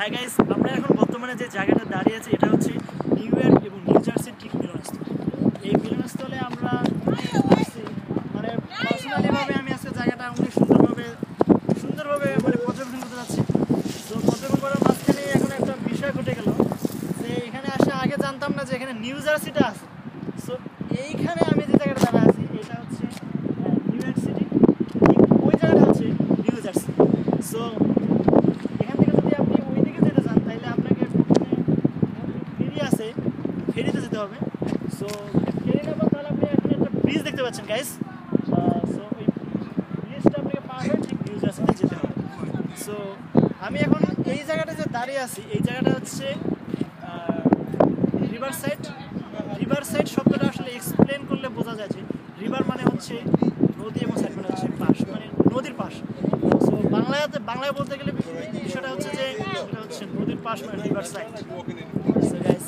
Hi guys, আমরা এখন বর্তমানে যে জায়গাটা দাঁড়িয়ে আছি এটা হচ্ছে নিউ ইয়র্ক এবং নিউ জার্সির ঠিক মিলনস্থল। এই মিলনস্থলে আমরা আসছি, মানে পার্সোনালিভাবে আমি আজকে জায়গাটা অনেক সুন্দরভাবে মানে পর্যবেক্ষণ করতে যাচ্ছি। তো পর্যবেক্ষণ করার মাঝখানে এখন একটা বিষয় ঘটে গেল যে এখানে আসে আগে জানতাম না যে এখানে নিউ জার্সিটা আছে। সো এইখানে আমি যে জায়গাটা দাঁড়া আছি এটা হচ্ছে নিউ ইয়র্ক সিটি, ওই জায়গাটা হচ্ছে নিউ জার্সি। সো এখান থেকে যদি আপনি ওই দিকে যেতে চান তাহলে আপনাকে ফেরি আছে, ফেরিতে যেতে হবে। সো ফেরি নেবেন তাহলে আপনি এখানে একটা ব্রিজ দেখতে পাচ্ছেন গাইস। সো ওই ব্রিজটা আপনাকে পার হয়ে ঠিক নিউ জার্সিতে যেতে হবে। সো আমি এখন এই জায়গাটা যে দাঁড়িয়ে আছি এই জায়গাটা হচ্ছে রিভার সাইড। রিভার সাইড শব্দটা আসলে এক্সপ্লেন করলে বোঝা যায় যে রিভার মানে হচ্ছে নদী এবং সাইড মানে হচ্ছে পাশ, মানে নদীর পাশ। সো বাংলায় বলতে গেলে বিষয়টা হচ্ছে যে এটা হচ্ছে নদীর পাশ মানে রিভার সাইড। So guys